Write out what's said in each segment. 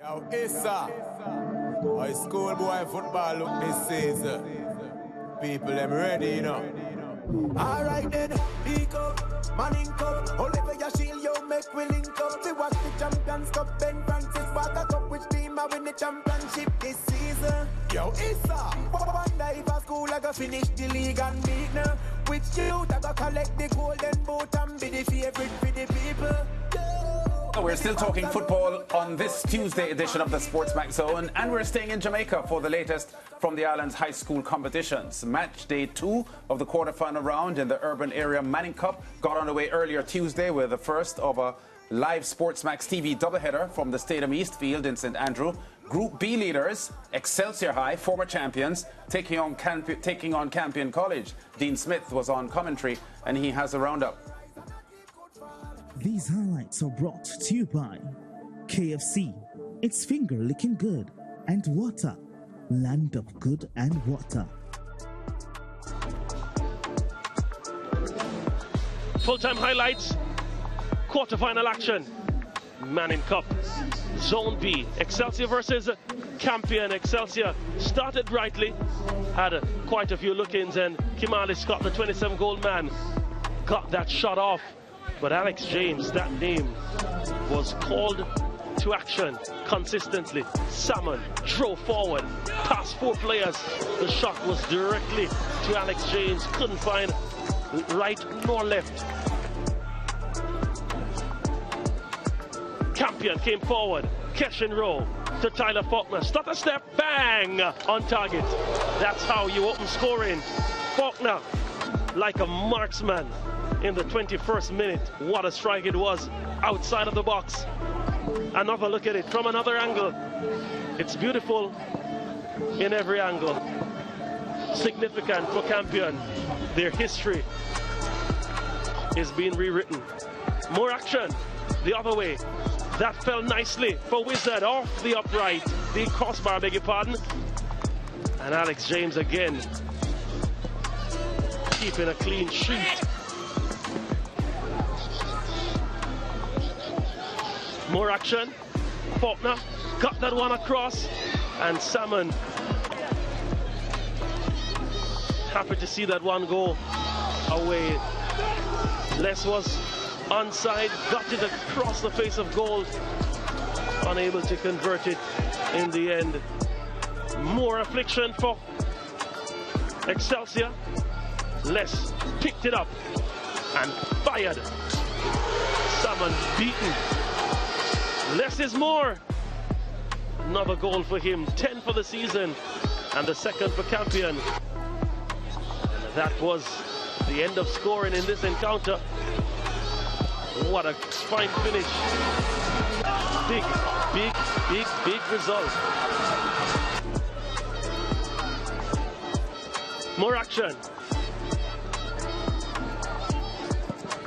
Now ISSA, my schoolboy football look this season. People them ready, you know. Alright then, peak up, Manning Cup. Oliver your shield, you make we link up. We watch the Champions Cup, Ben Francis Water Cup. Which team are win the championship this season? Yo, ISSA, wonder if a school I go finish the league and beat now. Which youth I go collect the golden boot and be the favorite for the people? We're still talking football on this Tuesday edition of the SportsMax Zone, and we're staying in Jamaica for the latest from the island's high school competitions. Match day 2 of the quarterfinal round in the urban area Manning Cup got underway earlier Tuesday with the first of a live SportsMax TV doubleheader from the Stadium East Field in St Andrew. Group B leaders, Excelsior High, former champions, taking on Campion College. Dean Smith was on commentary, and he has a roundup. These highlights are brought to you by KFC, it's finger licking good, and water, land of good and water. Full-time highlights, quarterfinal action, Manning Cup, Zone B, Excelsior versus Campion. Excelsior started brightly, had quite a few look-ins, and Kimali Scott, the 27-goal man, got that shot off. But Alex James, that name, was called to action consistently. Salmon drove forward, past 4 players. The shot was directly to Alex James. Couldn't find right nor left. Campion came forward, catch and roll to Tyler Faulkner. Stutter step, bang, on target. That's how you open scoring. Faulkner, like a marksman. In the 21st minute, what a strike it was outside of the box. Another look at it from another angle. It's beautiful in every angle. Significant for Campion. Their history is being rewritten. More action the other way. That fell nicely for Wizard off the upright, the crossbar, beg your pardon. And Alex James again keeping a clean sheet. More action. Faulkner got that one across, and Salmon happy to see that one go away. Les was onside, got it across the face of goal, unable to convert it in the end. More affliction for Excelsior. Les picked it up and fired. Salmon beaten. Less is more. Another goal for him, 10 for the season, and the second for Campion. That was the end of scoring in this encounter. What a fine finish. Big result. More action.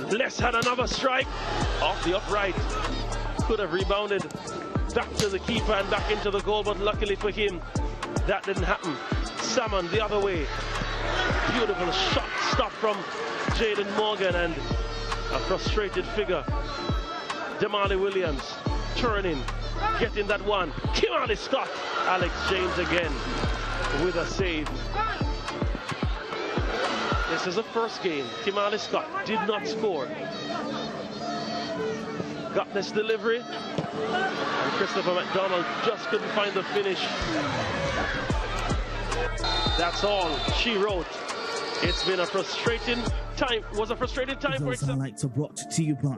Les had another strike off the upright. Could have rebounded back to the keeper and back into the goal, but luckily for him, that didn't happen. Salmon the other way. Beautiful shot stop from Jaden Morgan, and a frustrated figure. Damali Williams turning, getting that one. Kimali Scott. Alex James again with a save. This is the first game. Kimali Scott did not score. Got this delivery, and Christopher McDonald just couldn't find the finish. That's all she wrote. It's been a frustrating time. Was a frustrating time for Excelsior. Highlights are brought to you by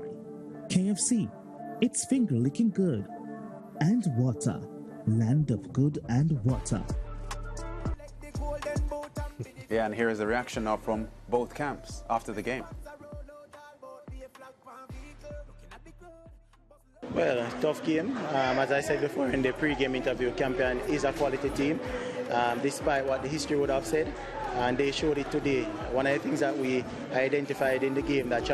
KFC, it's finger licking good, and water, land of good and water. Yeah, and here is the reaction now from both camps after the game. Well, tough game. As I said before in the pre-game interview, Campion is a quality team, despite what the history would have said, and they showed it today. One of the things that we identified in the game, that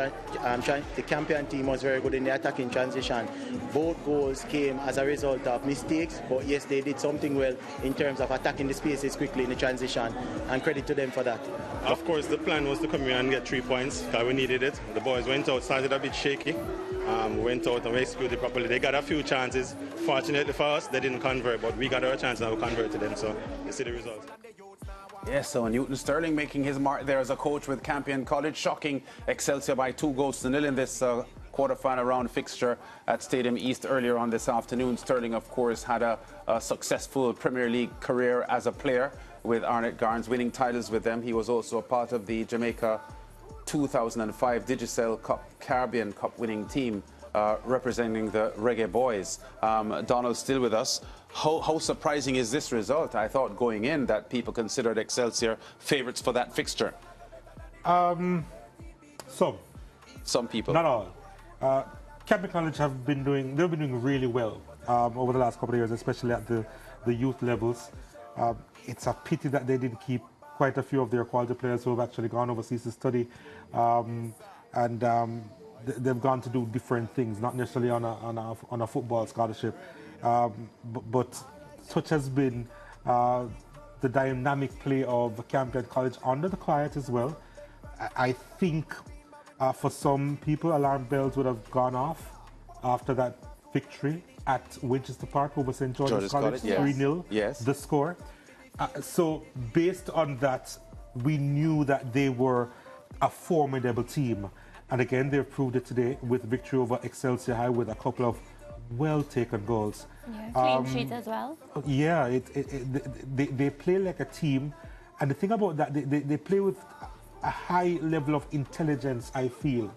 the Campion team was very good in the attacking transition. Both goals came as a result of mistakes, but yes, they did something well in terms of attacking the spaces quickly in the transition, and credit to them for that. Of course, the plan was to come here and get 3 points, because we needed it. The boys went out, started a bit shaky, went out and we executed properly. They got a few chances. Fortunately for us, they didn't convert, but we got our chance and we converted them. So you see the results. Yes, so Newton Sterling making his mark there as a coach with Campion College, shocking Excelsior by 2-0 in this quarter-final round fixture at Stadium East earlier on this afternoon. Sterling, of course, had a successful Premier League career as a player with Arnett Garns, winning titles with them. He was also a part of the Jamaica 2005 Digicel Cup, Caribbean Cup winning team representing the Reggae Boys. Donald's still with us. How surprising is this result? I thought going in that people considered Excelsior favourites for that fixture. Some people. Not all. Campion College they've been doing really well over the last couple of years, especially at the youth levels. It's a pity that they didn't keep quite a few of their quality players who have actually gone overseas to study, they've gone to do different things, not necessarily on a football scholarship. But such has been the dynamic play of Campion College under the quiet as well. I think for some people, alarm bells would have gone off after that victory at Winchester Park over St. George's College, 3-0, yes. The score. So based on that, we knew that they were a formidable team. And again, they've proved it today with victory over Excelsior High with a couple of well-taken goals. Yeah, clean sheets as well. Yeah, they play like a team. And the thing about that, they play with a high level of intelligence, I feel.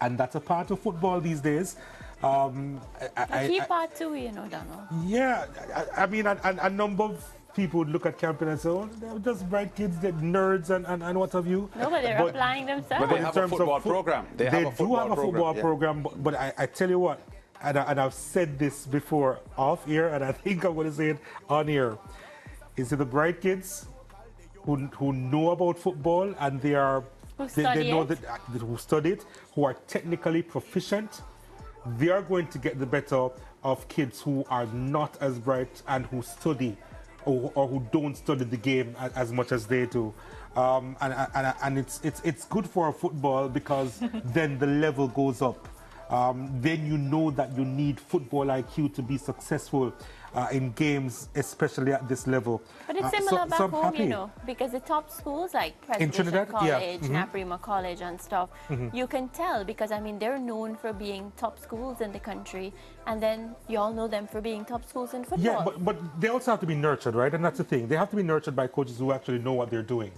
And that's a part of football these days. A key part too, you know, Donald. Yeah, I mean, a number of people would look at Campion and say, oh, they're just bright kids, they're nerds and what have you. No, but they're applying themselves. But they have a football program. They do have a football program. But I tell you what, and I've said this before off air, and I think I'm going to say it on air. Is it the bright kids who know about football and they know that who study it, who are technically proficient? They are going to get the better of kids who are not as bright and who study or who don't study the game as much as they do. And it's good for football because then the level goes up. Then you know that you need football IQ to be successful in games, especially at this level. But it's similar back home, you know, because the top schools like Presidential College, Naprima College and stuff, you can tell because, I mean, they're known for being top schools in the country, and then you all know them for being top schools in football. Yeah, but they also have to be nurtured, right? And that's the thing. They have to be nurtured by coaches who actually know what they're doing.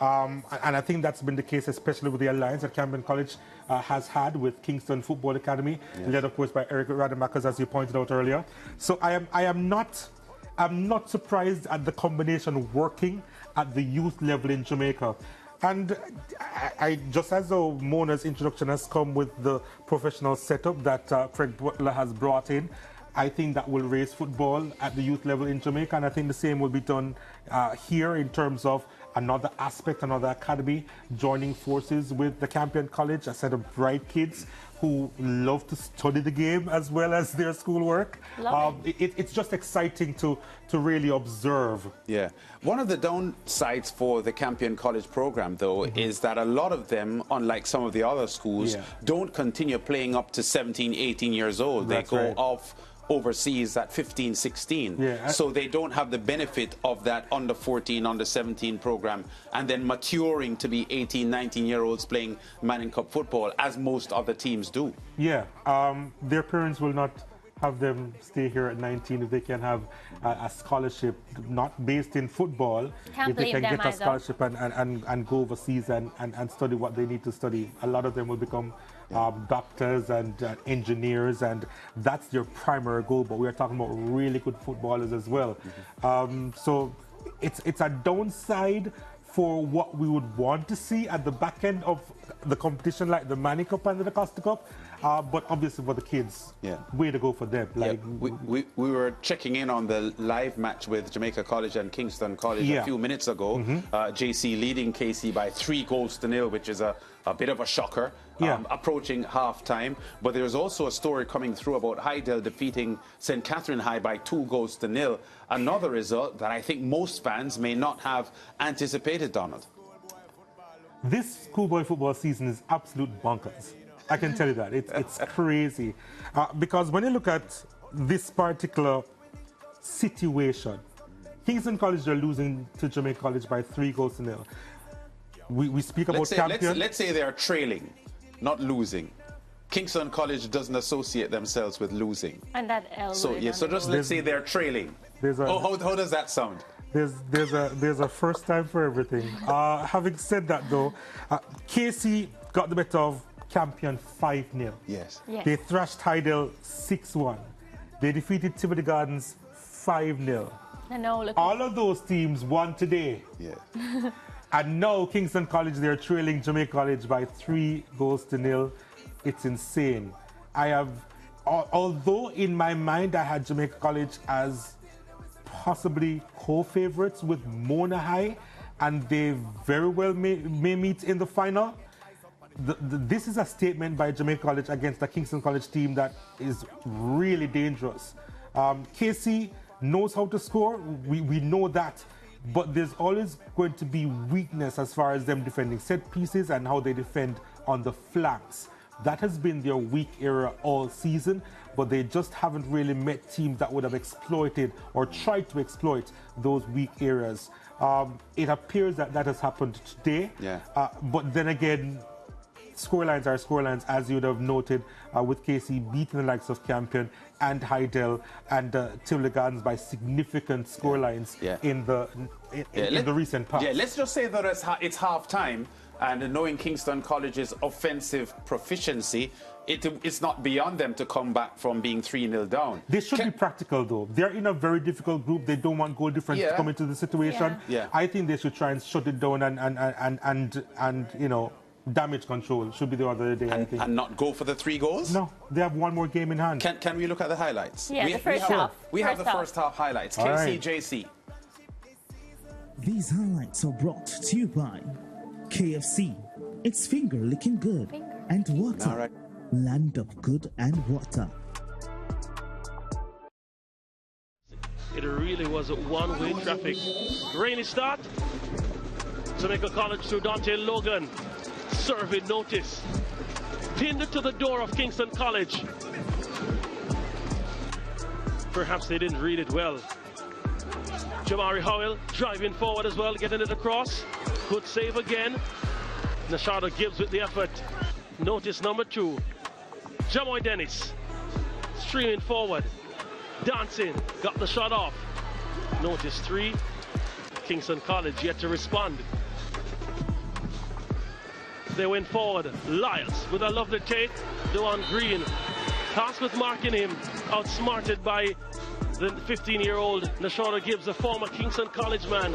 And I think that's been the case, especially with the alliance that Campion College has had with Kingston Football Academy, led, of course, by Eric Rademacher, as you pointed out earlier. So I'm not surprised at the combination working at the youth level in Jamaica. And I just as though Mona's introduction has come with the professional setup that Fred Butler has brought in, I think that will raise football at the youth level in Jamaica, and I think the same will be done here in terms of another aspect, another academy joining forces with the Campion College, a set of bright kids who love to study the game as well as their schoolwork. It's just exciting to really observe. Yeah. One of the downsides for the Campion College program, though, is that a lot of them, unlike some of the other schools, don't continue playing up to 17, 18 years old. They go off overseas at 15, 16. So they don't have the benefit of that under 14, under 17 program and then maturing to be 18, 19-year-olds playing Manning Cup football as most other teams do. Yeah, their parents will not have them stay here at 19 if they can have a scholarship not based in football. If they can get a scholarship and go overseas and study what they need to study. A lot of them will become doctors and engineers, and that's their primary goal, but we are talking about really good footballers as well. So it's a downside for what we would want to see at the back end of the competition, like the Manning Cup and the Costa Cup, but obviously for the kids, way to go for them. Like we were checking in on the live match with Jamaica College and Kingston College a few minutes ago. JC leading KC by 3-0, which is a bit of a shocker, approaching half-time. But there's also a story coming through about Hydel defeating St. Catherine High by 2-0. Another result that I think most fans may not have anticipated, Donald. This schoolboy football season is absolute bonkers. I can tell you that. It's crazy. Because when you look at this particular situation, Kingston College are losing to Jamaica College by 3-0. We speak about Campion. Let's say they are trailing, not losing. Kingston College doesn't associate themselves with losing. And that L. So just let's say they're trailing. How does that sound? There's a first time for everything. Having said that, though, KC got the better of Campion 5-0. Yes. They thrashed Heidel 6-1. They defeated Timothy Gardens 5-0. All of those teams won today. Yeah. And now Kingston College, they're trailing Jamaica College by 3-0. It's insane. Although in my mind I had Jamaica College as possibly co-favorites with Mona High, and they very well may meet in the final. This is a statement by Jamaica College against the Kingston College team that is really dangerous. KC knows how to score, we know that, but there's always going to be weakness as far as them defending set pieces and how they defend on the flanks. That has been their weak area all season, but they just haven't really met teams that would have exploited or tried to exploit those weak areas. It appears that has happened today, but then again, scorelines are scorelines, as you would have noted, with KC beating the likes of Campion and Heidel and Tivoli Gardens by significant scorelines in the recent past. Yeah, let's just say that it's half time. And knowing Kingston College's offensive proficiency, it's not beyond them to come back from being 3-0 down. They should be practical, though. They're in a very difficult group. They don't want goal difference to come into the situation. I think they should try and shut it down and you know, damage control should be the order of the day. And not go for the 3 goals? No, they have one more game in hand. Can we look at the highlights? Yeah, the first half. We have the first half highlights. KCJC. These highlights are brought to you by KFC, it's finger licking good, and water, land of good and water. It really was a one-way traffic. Rainy start. Jamaica College through Dante Logan. Serving notice. Pinned it to the door of Kingston College. Perhaps they didn't read it well. Jamari Howell driving forward as well, getting it across. Good save again. Nashada Gibbs with the effort. Notice number 2. Jamoy Dennis streaming forward. Dancing. Got the shot off. Notice 3. Kingston College yet to respond. They went forward. Lyles with a lovely take. Dewan Green. Pass with marking him. Outsmarted by the 15-year-old Nashada Gibbs, a former Kingston College man.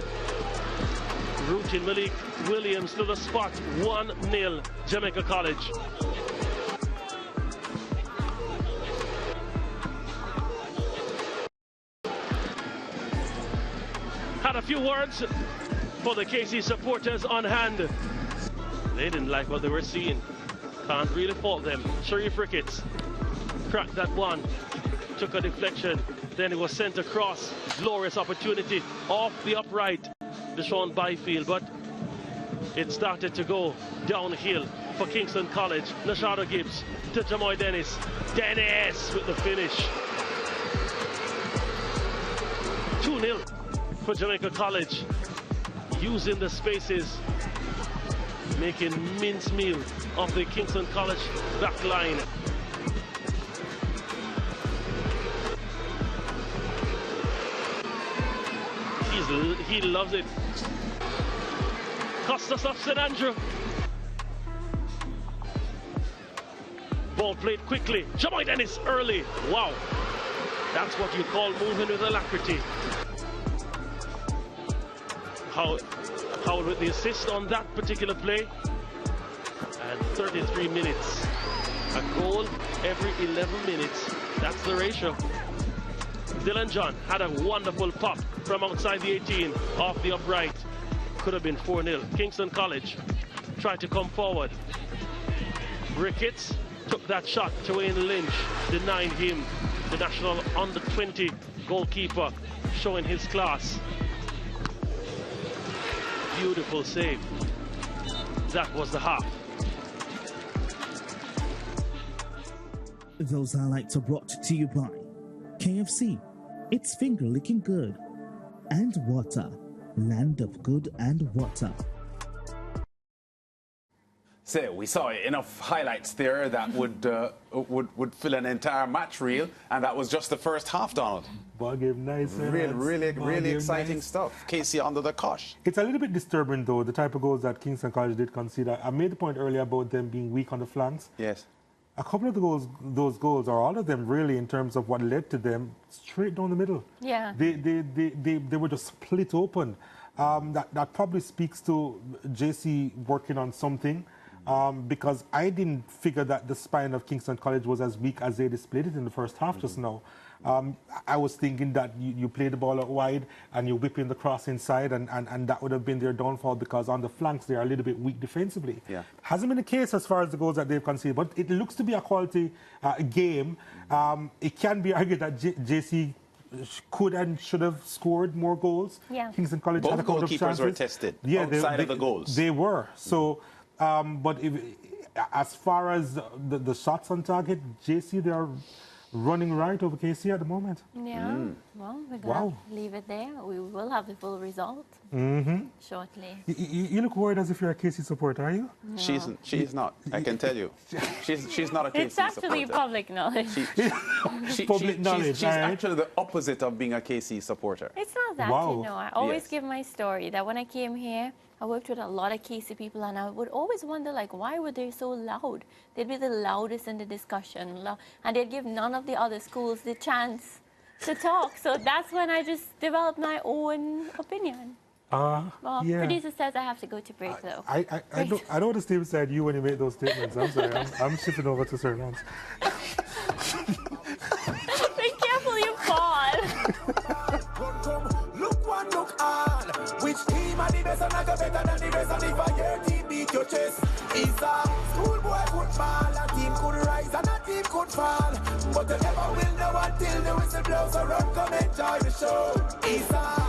Routing Malik Williams to the spot. 1-0 Jamaica College. Had a few words for the KC supporters on hand. They didn't like what they were seeing. Can't really fault them. Sharif Ricketts cracked that one. Took a deflection. Then it was sent across. Glorious opportunity off the upright. Deshaun Byfield, but it started to go downhill for Kingston College. Nashada Gibbs to Jamoy Dennis. Dennis with the finish. 2-0 for Jamaica College. Using the spaces, making mincemeal of the Kingston College back line. He loves it. Costas of St. Andrew. Ball played quickly. Jamoy Dennis early. Wow. That's what you call moving with alacrity. How with the assist on that particular play. And 33 minutes. A goal every 11 minutes. That's the ratio. Dylan John had a wonderful pop from outside the 18 off the upright. Could have been 4-0. Kingston College tried to come forward. Ricketts took that shot to Wayne Lynch, denied him. The national under-20 goalkeeper showing his class. Beautiful save. That was the half. Those highlights are brought to you by KFC, it's finger licking good, and Water, land of good and water. So we saw enough highlights there that would fill an entire match reel, and that was just the first half, Donald. Ball game nice. Really exciting stuff. Casey under the cosh. It's a little bit disturbing, though, the type of goals that Kingston College did concede. I made the point earlier about them being weak on the flanks. Yes. A couple of those goals, or all of them really, in terms of what led to them, straight down the middle. Yeah. They were just split open. That probably speaks to JC working on something. Because I didn't figure that the spine of Kingston College was as weak as they displayed it in the first half just now. I was thinking that you play the ball out wide and you whip in the cross inside, and that would have been their downfall, because on the flanks they are a little bit weak defensively. Yeah. Hasn't been the case as far as the goals that they've conceded, but it looks to be a quality game. It can be argued that JC could and should have scored more goals. Yeah. Kingston College Both had a couple of chances. goalkeepers were tested outside of the goals. They were. So. But as far as the shots on target, JC, they are running right over KC at the moment. Yeah, well, we're going to leave it there. We will have the full result shortly. You look worried as if you're a KC supporter, are you? No. She's not, I can tell you. She's not a KC supporter. It's actually public knowledge. Public knowledge. She's actually the opposite of being a KC supporter. It's not that, you know. I always give my story that when I came here, I worked with a lot of KC people, and I would always wonder, like, why were they so loud? They'd be the loudest in the discussion, and they'd give none of the other schools the chance to talk. So that's when I just developed my own opinion. Well, producer says I have to go to break, though. I don't want to stay beside you when you make those statements. I'm sorry. I'm shifting over to Sir Lance. Be careful, you fall. Look one, look all. Which team are the best and I go better than the rest? And if a your team beat your chest, ISSA Schoolboy football. A team could rise and a team could fall, but you never will know until the whistle blows. So run, come enjoy the show. ISSA